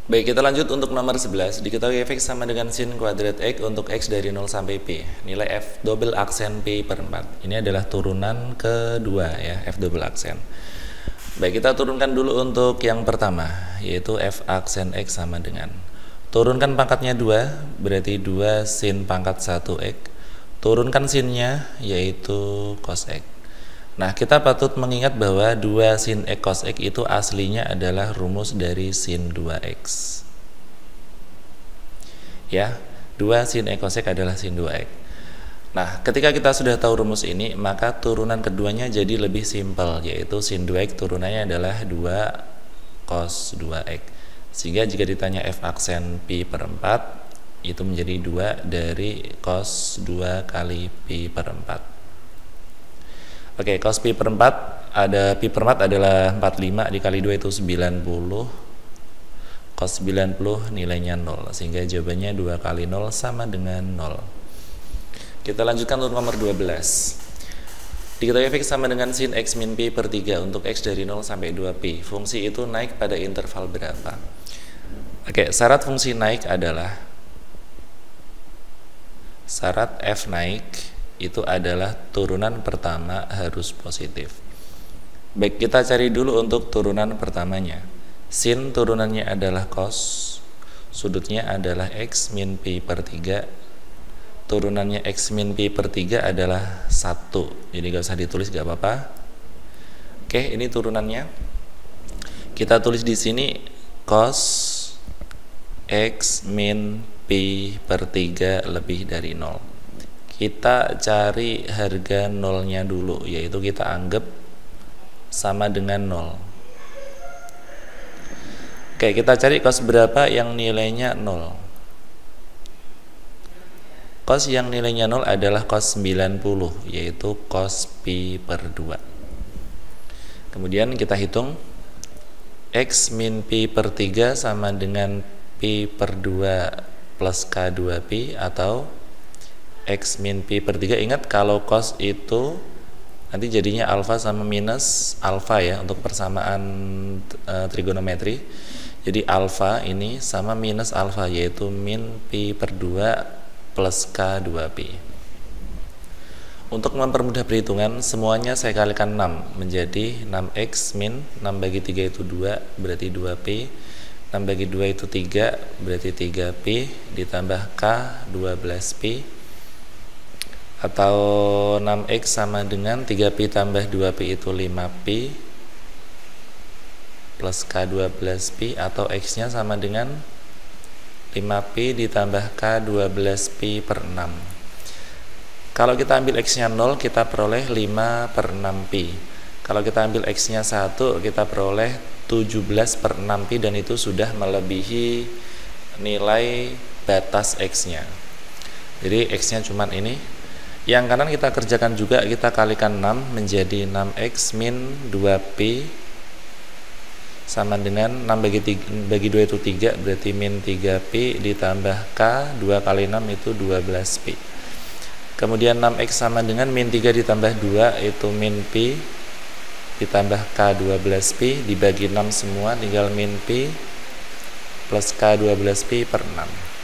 Baik, kita lanjut untuk nomor 11. Diketahui fx sama dengan sin kuadrat x untuk x dari 0 sampai p. Nilai f double aksen p per 4. Ini adalah turunan kedua ya, f double aksen. Baik, kita turunkan dulu untuk yang pertama, yaitu f aksen x sama dengan. Turunkan pangkatnya 2, berarti 2 sin pangkat 1x. Turunkan sinnya, yaitu cos x. Nah, kita patut mengingat bahwa 2 sin x cos x itu aslinya adalah rumus dari sin 2x. Ya, 2 sin x cos x adalah sin 2x. Nah, ketika kita sudah tahu rumus ini, maka turunan keduanya jadi lebih simpel, yaitu sin 2x turunannya adalah 2 cos 2x. Sehingga jika ditanya f aksen pi per 4, itu menjadi 2 dari cos 2 kali pi per 4. Oke, cos pi per 4, ada pi per 4 adalah 45 dikali 2 itu 90. Cos 90 nilainya 0, sehingga jawabannya 2 kali 0 sama dengan 0. Kita lanjutkan untuk nomor 12. Diketahui fx sama dengan sin x min pi per 3 untuk x dari 0 sampai 2pi. Fungsi itu naik pada interval berapa? Oke, syarat fungsi naik adalah syarat f naik itu adalah turunan pertama harus positif. Baik, kita cari dulu untuk turunan pertamanya. Sin turunannya adalah cos, sudutnya adalah x min pi per 3. Turunannya x min pi per 3 adalah 1. Jadi gak usah ditulis, gak apa-apa. Oke, ini turunannya. Kita tulis di sini cos x min pi per 3 lebih dari 0. Kita cari harga nolnya dulu, yaitu kita anggap sama dengan 0. Oke, kita cari cos berapa yang nilainya 0. Cos yang nilainya 0 adalah cos 90, yaitu cos pi per 2. Kemudian kita hitung x min pi per 3 sama dengan pi per 2 plus k2pi, atau x min pi per 3. Ingat kalau cos itu nanti jadinya alfa sama minus alfa ya untuk persamaan trigonometri. Jadi alfa ini sama minus alfa, yaitu min pi per 2 plus k2pi. Untuk mempermudah perhitungan, semuanya saya kalikan 6 menjadi 6x min 6 bagi 3 itu 2, berarti 2pi. 6 bagi 2 itu 3, berarti 3pi, ditambah k 12pi, atau 6x sama dengan 3pi tambah 2pi itu 5pi plus k12pi, atau x nya sama dengan 5pi ditambah k12pi per 6. Kalau kita ambil x nya 0, kita peroleh 5 per 6pi. Kalau kita ambil x nya 1, kita peroleh 17 per 6pi, dan itu sudah melebihi nilai batas x nya. Jadi x nya cuman ini. Yang kanan kita kerjakan juga, kita kalikan 6 menjadi 6x min 2pi sama dengan 6 bagi 2 itu 3, berarti min 3pi ditambah k 2 kali 6 itu 12pi. Kemudian 6x sama dengan min 3 ditambah 2 itu min pi ditambah k 12pi, dibagi 6 semua tinggal min pi plus k 12pi per 6.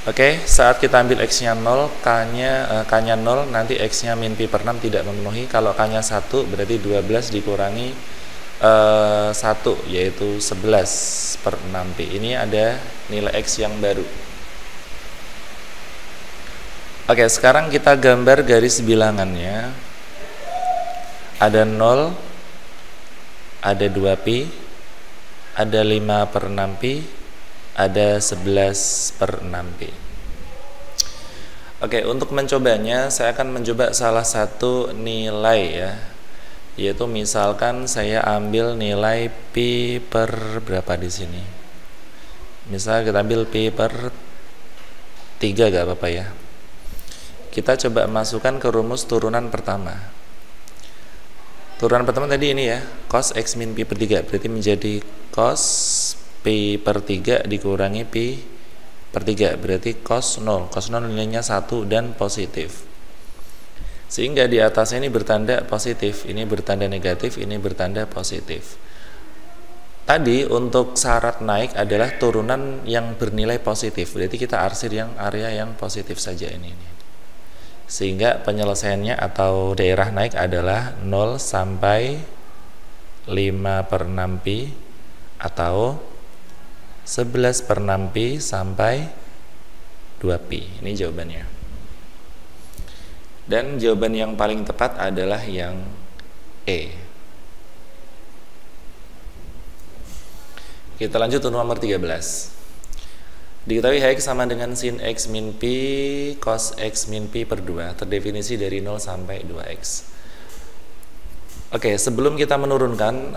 Oke, saat kita ambil x-nya 0, k-nya 0, nanti x-nya min pi per 6 tidak memenuhi. Kalau k-nya 1, berarti 12 dikurangi 1, yaitu 11 per 6pi. Ini ada nilai x yang baru. Oke, sekarang kita gambar garis bilangannya. Ada 0, ada 2pi, ada 5 per 6pi, ada 11 per 6pi. Oke, untuk mencobanya saya akan mencoba salah satu nilai ya, yaitu misalkan saya ambil nilai pi per berapa di sini. Misal kita ambil pi per 3, gak apa-apa ya. Kita coba masukkan ke rumus turunan pertama. Turunan pertama tadi ini ya, cos x min pi per 3, berarti menjadi cos pi per 3 dikurangi pi per 3, berarti cos 0. Cos 0 nilainya 1 dan positif. Sehingga di atasnya ini bertanda positif, ini bertanda negatif, ini bertanda positif. Tadi untuk syarat naik adalah turunan yang bernilai positif. Berarti kita arsir yang area yang positif saja ini. Sehingga penyelesaiannya atau daerah naik adalah 0 sampai 5/6pi atau 11/6pi sampai 2pi. Ini jawabannya. Dan jawaban yang paling tepat adalah yang E. Kita lanjut untuk nomor 13. Diketahui Hx sama dengan sin X min Pi cos X min Pi per 2, terdefinisi dari 0 sampai 2X. Oke, sebelum kita menurunkan,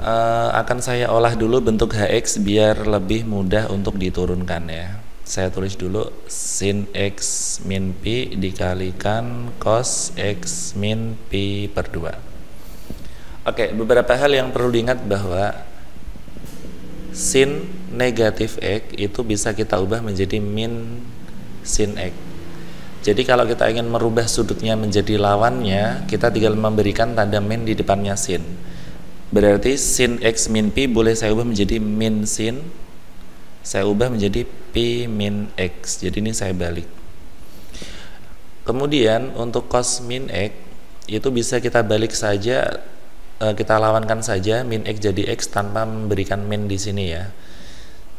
akan saya olah dulu bentuk Hx biar lebih mudah untuk diturunkan ya. Saya tulis dulu sin X min Pi dikalikan cos X min Pi per 2. Oke, beberapa hal yang perlu diingat bahwa sin negatif X itu bisa kita ubah menjadi min sin X. Jadi kalau kita ingin merubah sudutnya menjadi lawannya, kita tinggal memberikan tanda min di depannya sin. Berarti sin X min Pi boleh saya ubah menjadi min sin, saya ubah menjadi Pi min X. Jadi ini saya balik. Kemudian untuk cos min X itu bisa kita balik saja, kita lawankan saja min X jadi X tanpa memberikan min di sini ya.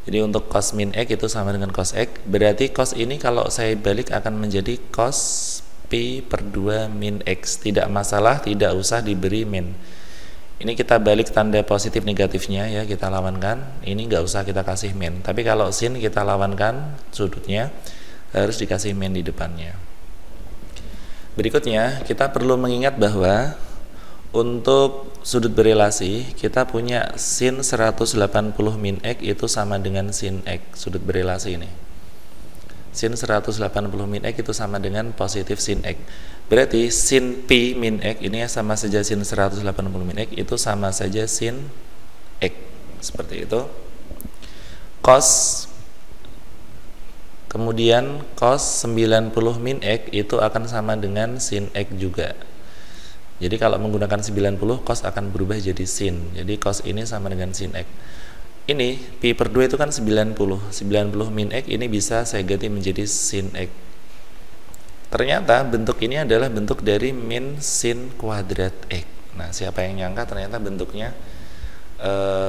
Jadi untuk cos min X itu sama dengan cos X. Berarti cos ini kalau saya balik akan menjadi cos Pi per 2 min X. Tidak masalah, tidak usah diberi min. Ini kita balik tanda positif negatifnya ya, kita lawankan. Ini nggak usah kita kasih min. Tapi kalau sin kita lawankan sudutnya, harus dikasih min di depannya. Berikutnya kita perlu mengingat bahwa untuk sudut berelasi kita punya sin 180 min X itu sama dengan sin X. Sudut berelasi ini sin 180 min X itu sama dengan positif sin X. Berarti sin Pi min X ini sama saja sin 180 min X itu sama saja sin X. Seperti itu. Cos, kemudian cos 90 min X itu akan sama dengan sin X juga. Jadi kalau menggunakan 90, cos akan berubah jadi sin. Jadi cos ini sama dengan sin X. Ini Pi per 2 itu kan 90. 90 min X ini bisa saya ganti menjadi sin X. Ternyata bentuk ini adalah bentuk dari min sin kuadrat X. Nah, siapa yang nyangka ternyata bentuknya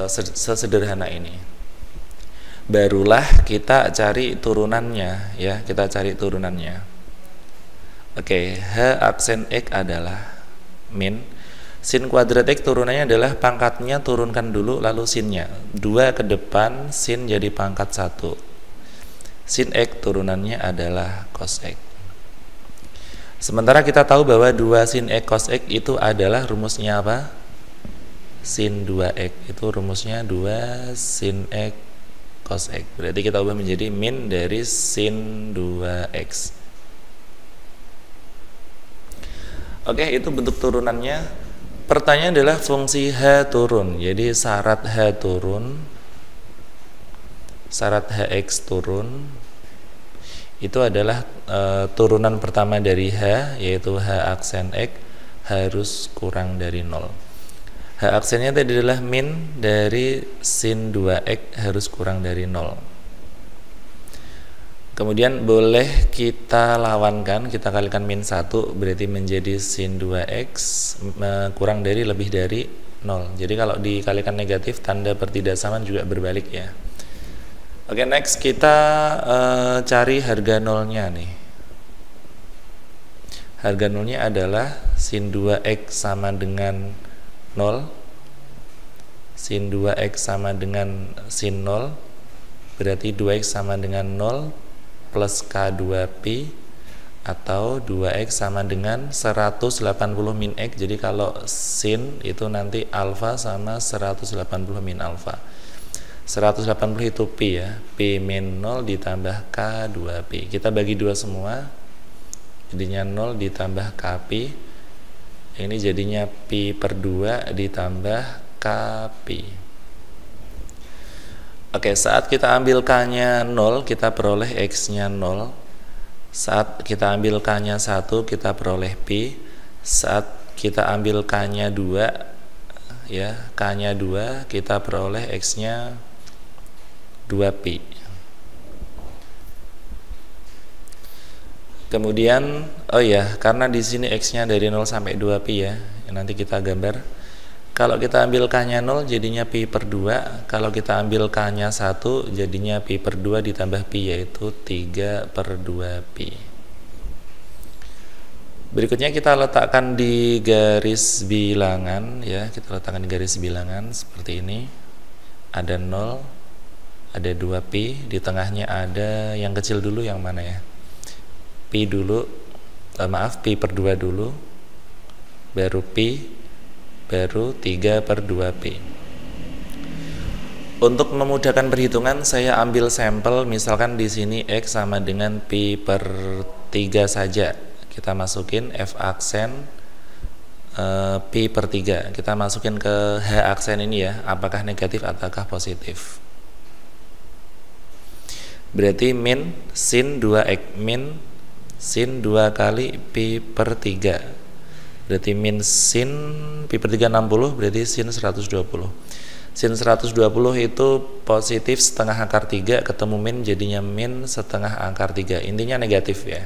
sesederhana ini. Barulah kita cari turunannya ya, kita cari turunannya. Oke, H aksen X adalah min sin kuadrat X turunannya adalah pangkatnya turunkan dulu lalu sinnya 2 ke depan, sin jadi pangkat 1. Sin X turunannya adalah cos X. Sementara kita tahu bahwa 2 sin X cos X itu adalah rumusnya apa? Sin 2X. Itu rumusnya 2 sin X cos X. Berarti kita ubah menjadi min dari sin 2X. Oke, itu bentuk turunannya. Pertanyaan adalah fungsi H turun. Jadi syarat H turun, syarat Hx turun itu adalah turunan pertama dari H, yaitu H aksen X harus kurang dari 0. H aksennya tadi adalah min dari sin 2X harus kurang dari 0. Kemudian boleh kita lawankan, kita kalikan min 1 berarti menjadi sin 2X kurang dari lebih dari 0. Jadi kalau dikalikan negatif tanda pertidaksamaan juga berbalik ya. Oke, next kita cari harga nolnya nih. Harga nolnya adalah sin 2X sama dengan 0, sin 2X sama dengan sin 0, berarti 2X sama dengan 0 plus K2Pi atau 2X sama dengan 180 min X. Jadi kalau sin itu nanti alfa sama 180 min alfa. 180 itu Pi ya, Pi min 0 ditambah K2Pi. Kita bagi 2 semua, jadinya 0 ditambah Kpi. Ini jadinya Pi per 2 ditambah Kpi. Oke, saat kita ambil K-nya 0, kita peroleh X-nya 0. Saat kita ambil K-nya 1, kita peroleh Pi. Saat kita ambil K-nya 2, ya, K-nya 2, kita peroleh X-nya 2pi. Kemudian, oh ya, karena di sini X-nya dari 0 sampai 2pi ya, nanti kita gambar. Kalau kita ambil K-nya 0 jadinya pi per 2, kalau kita ambil K-nya 1 jadinya pi per 2 ditambah pi, yaitu 3 per 2pi. Berikutnya kita letakkan di garis bilangan ya, kita letakkan di garis bilangan seperti ini. Ada 0, ada 2pi, di tengahnya ada yang kecil dulu, yang mana ya? Pi dulu, pi per 2 dulu, baru pi, baru 3 per 2pi. Untuk memudahkan perhitungan, saya ambil sampel, misalkan di sini X sama dengan pi per 3 saja. Kita masukin F aksen pi per 3, kita masukin ke H aksen ini ya, apakah negatif ataukah positif. Berarti min sin 2x, min sin 2 kali pi per 3, berarti min sin pi per 3 60, berarti sin 120. Sin 120 itu positif setengah akar 3, ketemu min jadinya min setengah akar 3, intinya negatif ya.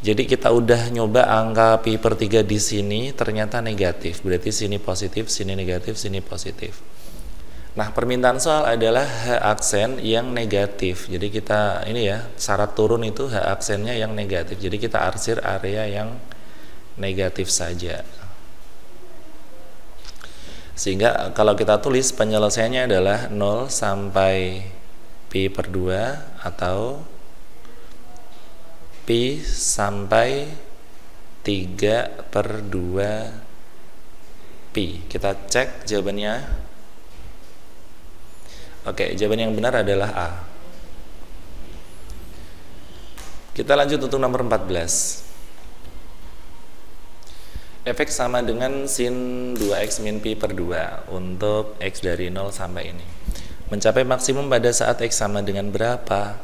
Jadi kita udah nyoba angka pi per 3 di sini, ternyata negatif. Berarti sini positif, sini negatif, sini positif. Nah, permintaan soal adalah H aksen yang negatif. Jadi kita ini ya, syarat turun itu H aksennya yang negatif. Jadi kita arsir area yang negatif saja. Sehingga kalau kita tulis penyelesaiannya adalah 0 sampai pi per 2 atau pi sampai 3 per 2 pi. Kita cek jawabannya. Oke, jawaban yang benar adalah A. Kita lanjut untuk nomor 14. Fx sama dengan sin 2x min pi per 2 untuk x dari 0 sampai ini. Mencapai maksimum pada saat x sama dengan berapa?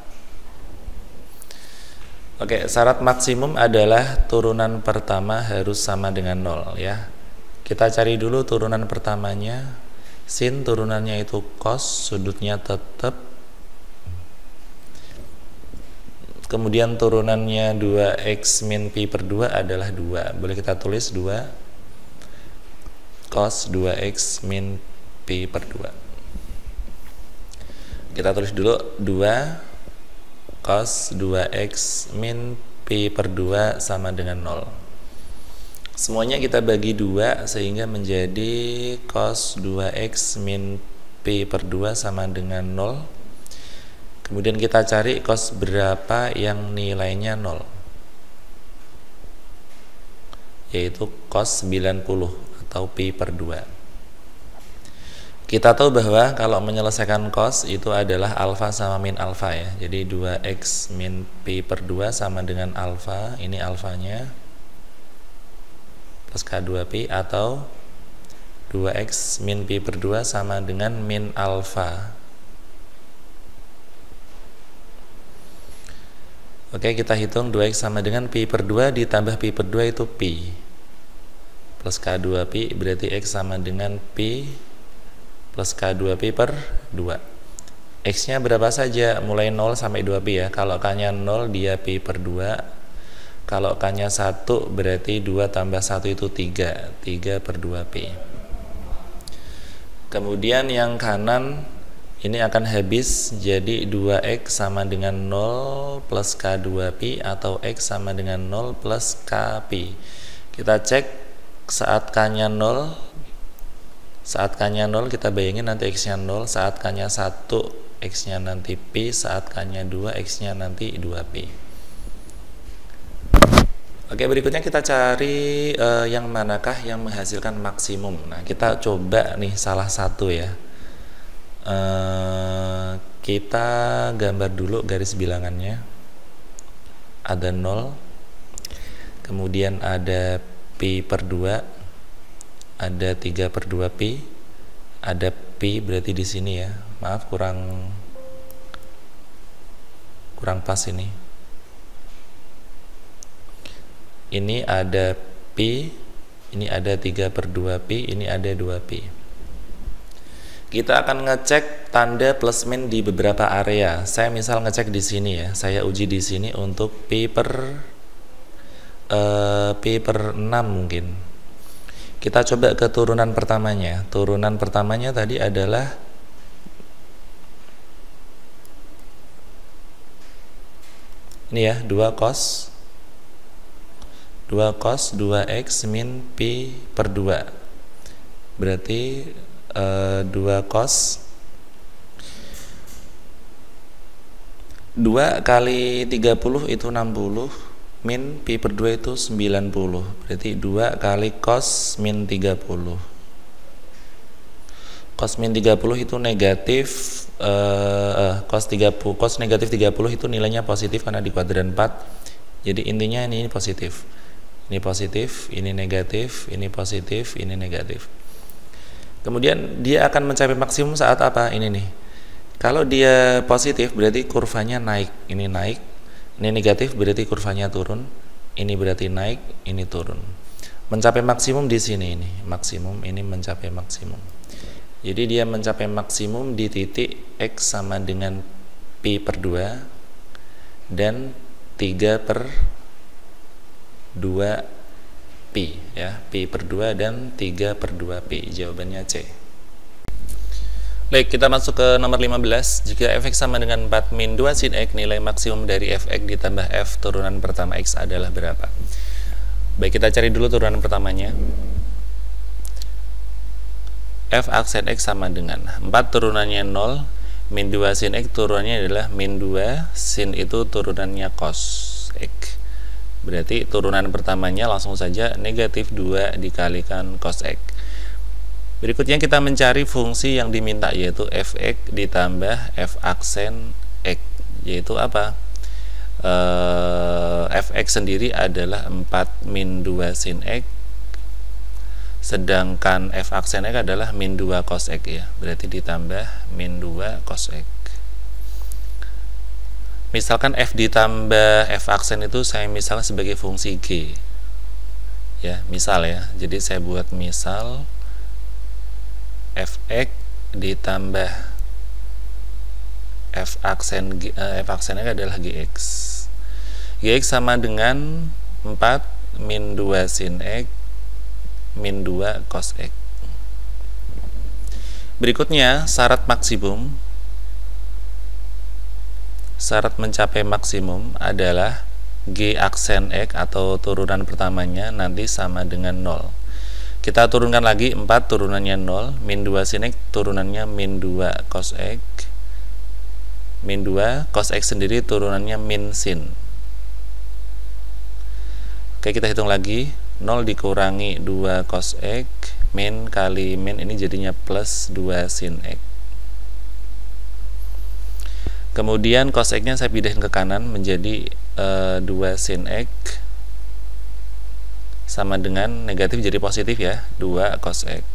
Oke, syarat maksimum adalah turunan pertama harus sama dengan 0 ya. Kita cari dulu turunan pertamanya. Sin turunannya itu cos, sudutnya tetap. Kemudian turunannya 2x min pi per 2 adalah 2. Boleh kita tulis 2 cos 2x min pi per 2. Kita tulis dulu 2 cos 2x min pi per 2 sama dengan 0. Semuanya kita bagi 2 sehingga menjadi cos 2x min pi per 2 sama dengan 0. Kemudian kita cari cos berapa yang nilainya 0, yaitu cos 90 atau pi per 2. Kita tahu bahwa kalau menyelesaikan cos itu adalah alfa sama min alfa ya. Jadi 2x min pi per 2 sama dengan alfa, ini alfanya, plus K2pi, atau 2x min pi per 2 sama dengan min alfa. Oke, kita hitung 2x sama dengan pi per 2 ditambah pi per 2 itu pi, plus K2pi, berarti x sama dengan pi plus K2pi per 2. X nya berapa saja, mulai 0 sampai 2pi ya. Kalau K nya 0 dia pi per 2, kalau K nya 1 berarti 2 tambah 1 itu 3 per 2pi. Kemudian yang kanan ini akan habis, jadi 2x sama dengan 0 plus K2pi atau x sama dengan 0 plus Kpi. Kita cek saat K nya 0, saat K nya 0 kita bayangin nanti x nya 0, saat K nya 1 x nya nanti pi, saat K nya 2 x nya nanti 2pi. Oke, berikutnya kita cari yang manakah yang menghasilkan maksimum. Nah, kita coba nih salah satu ya. Kita gambar dulu garis bilangannya. Ada 0, kemudian ada pi per 2, ada 3 per 2pi, ada pi, berarti di sini ya. Maaf, kurang pas ini. Ini ada pi, Ini ada 3/2pi, ini ada 2pi. Kita akan ngecek tanda plus min di beberapa area. Saya misal ngecek di sini ya. Saya uji di sini untuk pi per 6 mungkin. Kita coba ke turunan pertamanya. Turunan pertamanya tadi adalah ini ya, 2 cos 2x min pi per 2. Berarti 2 cos 2 kali 30 itu 60 min pi per 2 itu 90. Berarti 2 kali cos min 30. Cos min 30 itu negatif cos negatif 30 itu nilainya positif karena di kuadran 4. Jadi intinya ini positif. Ini positif, ini negatif, ini positif, ini negatif. Kemudian dia akan mencapai maksimum saat apa? Ini nih. Kalau dia positif berarti kurvanya naik. Ini naik. Ini negatif berarti kurvanya turun. Ini berarti naik, ini turun. Mencapai maksimum di sini ini. Maksimum ini mencapai maksimum. Jadi dia mencapai maksimum di titik x sama dengan pi per 2 dan 3/2 pi ya, pi per 2 dan 3/2 pi. Jawabannya C. Baik, kita masuk ke nomor 15. Jika fx sama dengan 4 min 2 sin x, nilai maksimum dari fx ditambah f turunan pertama x adalah berapa? Baik, kita cari dulu turunan pertamanya. F aksen x sama dengan 4 turunannya 0, min 2 sin x turunannya adalah min 2, sin itu turunannya cos x. Berarti turunan pertamanya langsung saja negatif 2 dikalikan cos x. Berikutnya kita mencari fungsi yang diminta, yaitu fx ditambah f aksen x. Yaitu apa? Fx sendiri adalah 4 min 2 sin x, sedangkan f aksen x adalah min 2 cos x ya. Berarti ditambah min 2 cos x. Misalkan f ditambah f aksen itu saya misalnya sebagai fungsi g ya, misal ya. Jadi saya buat misal fx ditambah f aksen x adalah gx. Gx sama dengan 4 min 2 sin x min 2 cos x. Berikutnya syarat maksimum. Syarat mencapai maksimum adalah g aksen x atau turunan pertamanya nanti sama dengan 0. Kita turunkan lagi, 4 turunannya 0, min 2 sin x turunannya min 2 cos x, min 2 cos x sendiri turunannya min sin. Oke, kita hitung lagi, 0 dikurangi 2 cos x, min kali min ini jadinya plus 2 sin x. Kemudian cos x nya saya pindahin ke kanan menjadi 2 sin x sama dengan negatif jadi positif ya, 2 cos x.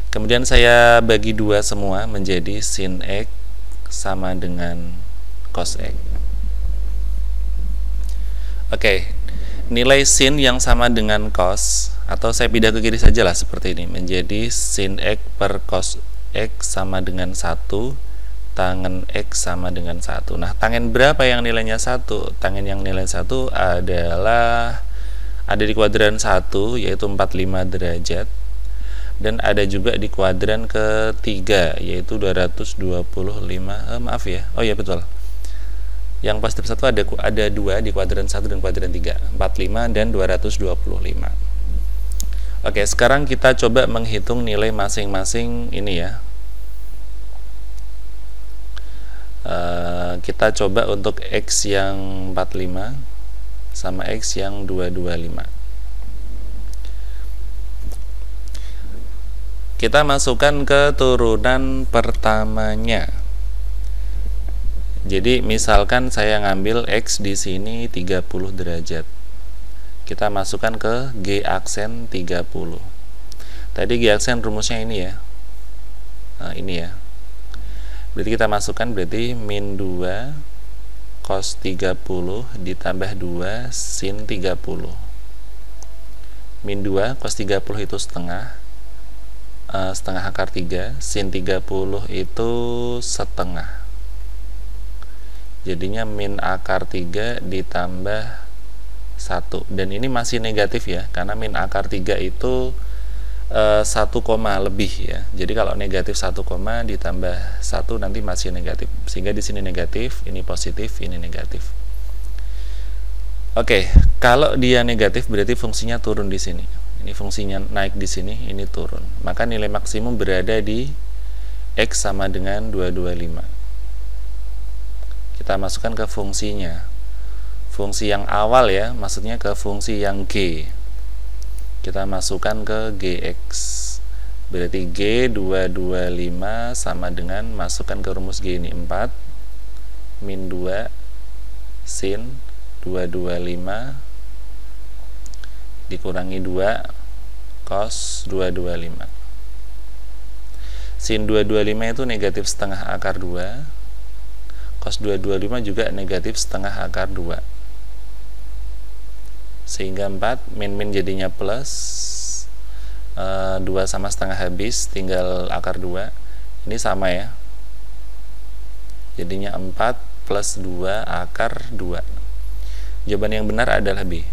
Kemudian saya bagi 2 semua menjadi sin x sama dengan cos x. Oke, nilai sin yang sama dengan cos, atau saya pindah ke kiri saja lah seperti ini, menjadi sin x per cos x sama dengan 1, tangen x sama dengan 1. Nah, tangen berapa yang nilainya 1? Tangen yang nilai 1 adalah ada di kuadran 1 yaitu 45 derajat, dan ada juga di kuadran ketiga yaitu 225. Maaf ya. Oh ya, betul. Yang positif 1 ada 2 di kuadran 1 dan kuadran 3, 45 dan 225. Oke, sekarang kita coba menghitung nilai masing-masing ini ya. Kita coba untuk x yang 45 sama x yang 225. Kita masukkan ke turunan pertamanya. Jadi misalkan saya ngambil x di sini 30 derajat. Kita masukkan ke g aksen 30. Tadi g aksen rumusnya ini ya. Nah, ini ya. Berarti kita masukkan berarti min 2 cos 30 ditambah 2 sin 30. min 2 cos 30 itu setengah, setengah akar 3, sin 30 itu setengah, jadinya min akar 3 ditambah 1, dan ini masih negatif ya, karena min akar 3 itu 1 koma lebih ya. Jadi kalau negatif 1 koma ditambah 1 nanti masih negatif. Sehingga di sini negatif, ini positif, ini negatif. Oke, kalau dia negatif berarti fungsinya turun di sini. Ini fungsinya naik di sini, ini turun. Maka nilai maksimum berada di X sama dengan 225. Kita masukkan ke fungsinya. Fungsi yang awal ya, maksudnya ke fungsi yang G. Kita masukkan ke Gx, berarti G 225 sama dengan, masukkan ke rumus G ini 4 min 2 sin 225 dikurangi 2 cos 225. Sin 225 itu negatif setengah akar 2, cos 225 juga negatif setengah akar 2, sehingga 4 min jadinya plus, 2 sama setengah habis, tinggal akar 2, ini sama ya, jadinya 4 plus 2 akar 2. Jawaban yang benar adalah B.